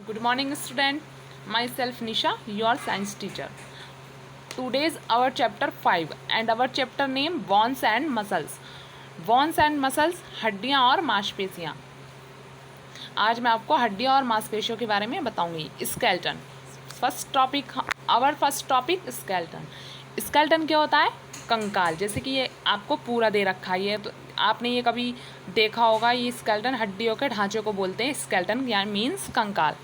Good morning, student. Myself Nisha, your science teacher. Today's our chapter 5 and our chapter name bones and muscles. Bones and muscles हड्डियाँ और मांसपेशियाँ. आज मैं आपको हड्डियाँ और मांसपेशियों के बारे में बताऊंगी. Skeleton. First topic skeleton. Skeleton क्या होता है? कंकाल. जैसे कि ये आपको पूरा दे रखा है, ये तो आपने ये कभी देखा होगा. ये स्केलेटन हड्डियों के ढांचे को बोलते हैं. स्केलेटन या मीन्स कंकाल.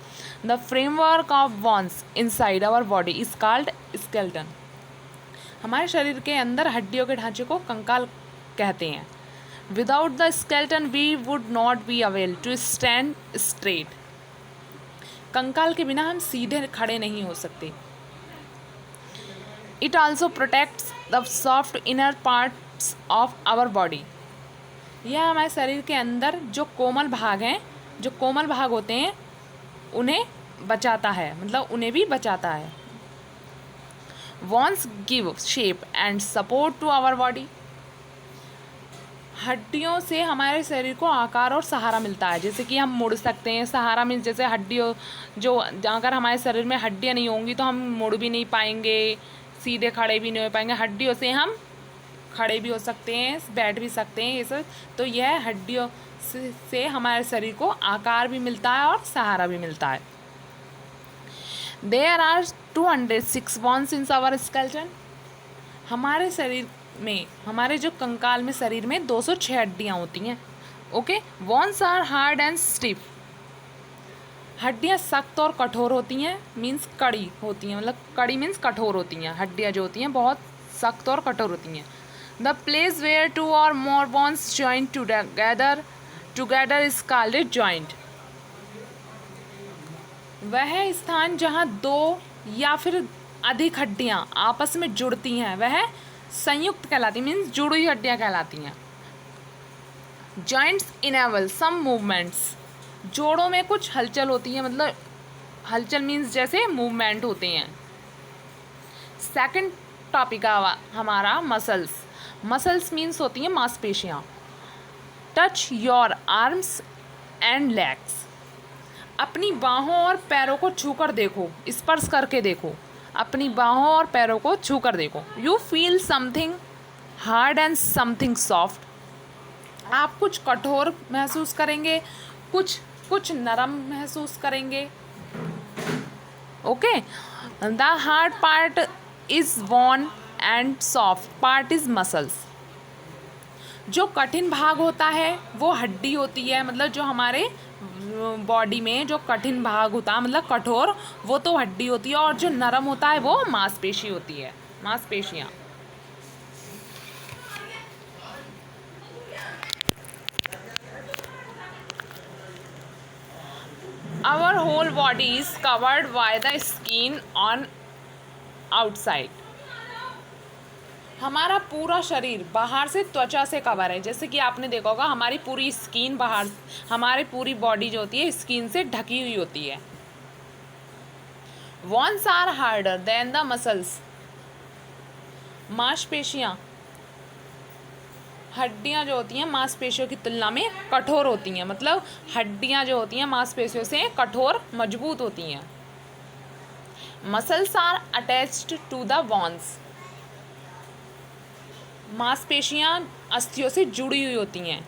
The framework of bones inside our body is called skeleton. हमारे शरीर के अंदर हड्डियों के ढांचे को कंकाल कहते हैं. Without the skeleton we would not be able to stand straight. कंकाल के बिना हम सीधे खड़े नहीं हो सकते. It also protects the soft inner parts of our body. यह हमारे शरीर के अंदर जो कोमल भाग हैं, जो कोमल भाग होते हैं, उन्हें बचाता है, मतलब उन्हें भी बचाता है. Bones give shape and support to our body. हड्डियों से हमारे शरीर को आकार और सहारा मिलता है. जैसे कि हम मुड़ सकते हैं. सहारा मीन्स जैसे हड्डियों जो अगर हमारे शरीर में हड्डियाँ नहीं होंगी तो हम मुड़ भी नहीं पाएंगे, सीधे खड़े भी नहीं हो पाएंगे. हड्डियों से हम खड़े भी हो सकते हैं, बैठ भी सकते हैं, ये सब. तो यह हड्डियों से हमारे शरीर को आकार भी मिलता है और सहारा भी मिलता है. There are 206 bones in our skeleton. हमारे शरीर में, हमारे जो कंकाल में शरीर में 206 हड्डियाँ होती हैं. Okay. Bones are hard and stiff. हड्डियाँ सख्त और कठोर होती हैं. मीन्स कड़ी होती हैं, मतलब कड़ी मीन्स कठोर होती हैं. हड्डियाँ जो होती हैं बहुत सख्त और कठोर होती हैं. The place where 2 or more bones join together is called a joint. वह स्थान जहाँ दो या फिर अधिक हड्डियाँ आपस में जुड़ती हैं वह संयुक्त कहलाती है. मीन्स जुड़ी हुई हड्डियाँ कहलाती हैं. जॉइंट्स इनेबल सम मूवमेंट्स. जोड़ों में कुछ हलचल होती है, मतलब हलचल मीन्स जैसे मूवमेंट होते हैं. सेकंड टॉपिक हमारा मसल्स. मसल्स मीन्स होती हैं मांसपेशियाँ. Touch your arms and legs. अपनी बाहों और पैरों को छूकर देखो, स्पर्श करके देखो. अपनी बाहों और पैरों को छूकर देखो. You feel something hard and something soft. आप कुछ कठोर महसूस करेंगे, कुछ नरम महसूस करेंगे. Okay. The hard part is bone and soft part is muscles. जो कठिन भाग होता है वो हड्डी होती है, मतलब जो हमारे बॉडी में जो कठिन भाग होता है, मतलब कठोर, वो तो हड्डी होती है. और जो नरम होता है वो मांसपेशी होती है, मांसपेशियाँ. Our whole body is covered by the skin on outside. हमारा पूरा शरीर बाहर से त्वचा से कवर है. जैसे कि आपने देखा होगा हमारी पूरी स्किन बाहर, हमारी पूरी बॉडी जो होती है स्किन से ढकी हुई होती है. Bones are harder than the muscles. मांसपेशियाँ, हड्डियाँ जो होती हैं मांसपेशियों की तुलना में कठोर होती हैं. मतलब हड्डियाँ जो होती हैं मांसपेशियों से कठोर, मजबूत होती हैं. Muscles are attached to the bones. मांसपेशियाँ अस्थियों से जुड़ी हुई होती हैं.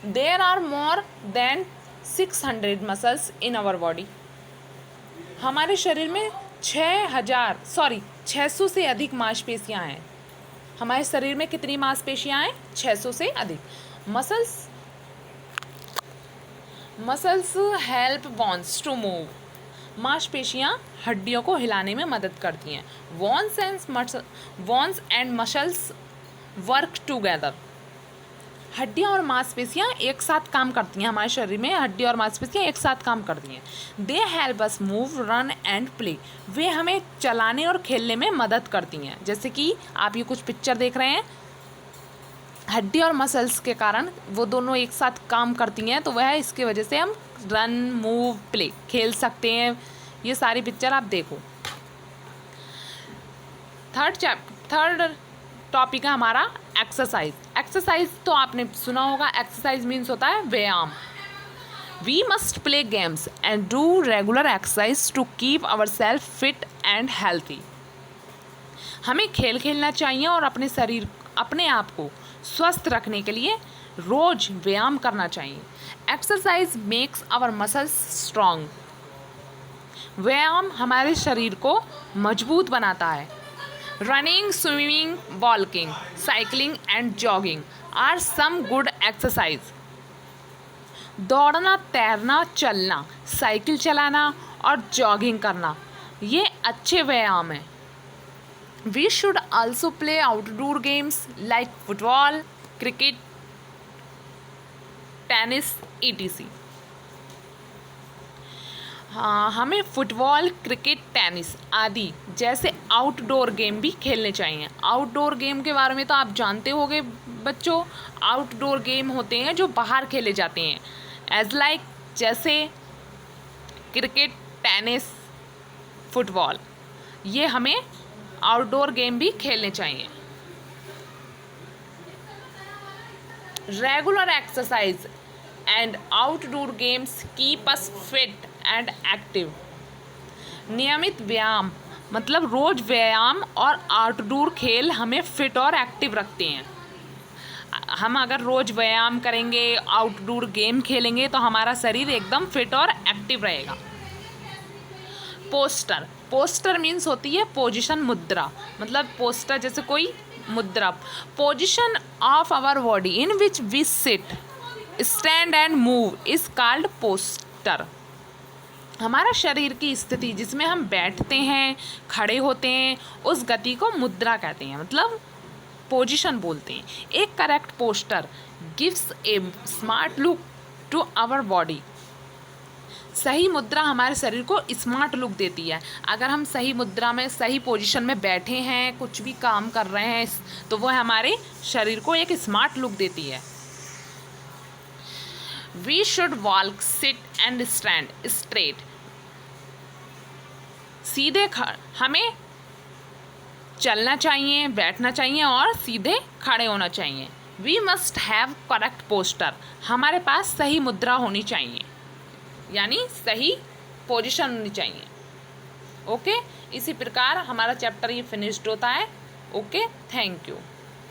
There are more than 600 in our body. हमारे शरीर में 600 से अधिक मांसपेशियाँ हैं. हमारे शरीर में कितनी मांसपेशियाँ हैं? 600 से अधिक. Muscles help bones to move. मांसपेशियाँ हड्डियों को हिलाने में मदद करती हैं. Bones and muscles work together. हड्डियाँ और मांसपेशियाँ एक साथ काम करती हैं. हमारे शरीर में हड्डियाँ और मांसपेशियाँ एक साथ काम करती हैं. They help us move, run and play. वे हमें चलाने और खेलने में मदद करती हैं. जैसे कि आप ये कुछ पिक्चर देख रहे हैं, हड्डी और मसल्स के कारण वो दोनों एक साथ काम करती हैं, तो वह इसकी वजह से हम रन, मूव, प्ले खेल सकते हैं. ये सारी पिक्चर आप देखो. थर्ड टॉपिक है हमारा एक्सरसाइज. एक्सरसाइज तो आपने सुना होगा. एक्सरसाइज मीन्स होता है व्यायाम. We must play games and do regular exercise to keep our self fit and healthy. हमें खेल खेलना चाहिए और अपने आप को स्वस्थ रखने के लिए रोज व्यायाम करना चाहिए। Exercise makes our muscles strong. व्यायाम हमारे शरीर को मजबूत बनाता है। Running, swimming, walking, cycling and jogging are some good exercise. दौड़ना, तैरना, चलना, साइकिल चलाना और जॉगिंग करना ये अच्छे व्यायाम हैं। We should also play outdoor games like football, cricket, tennis etc। हाँ, हमें फुटबॉल, क्रिकेट, टेनिस आदि जैसे आउटडोर गेम भी खेलने चाहिए। आउटडोर गेम के बारे में तो आप जानते होंगे बच्चों। आउटडोर गेम होते हैं जो बाहर खेले जाते हैं, एज लाइक जैसे क्रिकेट, टेनिस, फुटबॉल। ये हमें आउटडोर गेम भी खेलने चाहिए। Regular exercise and outdoor games keep us fit and active. नियमित व्यायाम मतलब रोज व्यायाम और आउटडोर खेल हमें फिट और एक्टिव रखते हैं। हम अगर रोज व्यायाम करेंगे, आउटडोर गेम खेलेंगे तो हमारा शरीर एकदम फिट और एक्टिव रहेगा। पोस्टर, पोस्टर मीन्स होती है पोजीशन, मुद्रा। मतलब पोस्टर जैसे कोई मुद्रा। Position of our body in which we sit, stand and move is called posture. हमारा शरीर की स्थिति जिसमें हम बैठते हैं, खड़े होते हैं, उस गति को मुद्रा कहते हैं, मतलब पोजीशन बोलते हैं। एक correct posture gives a smart look to our body. सही मुद्रा हमारे शरीर को स्मार्ट लुक देती है। अगर हम सही मुद्रा में, सही पोजीशन में बैठे हैं, कुछ भी काम कर रहे हैं, तो वह हमारे शरीर को एक स्मार्ट लुक देती है। We should walk, sit and stand straight. हमें चलना चाहिए, बैठना चाहिए और सीधे खड़े होना चाहिए। We must have correct posture. हमारे पास सही मुद्रा होनी चाहिए, यानी सही पोजीशन होनी चाहिए। ओके, इसी प्रकार हमारा चैप्टर ये फिनिश्ड होता है। Okay, thank you.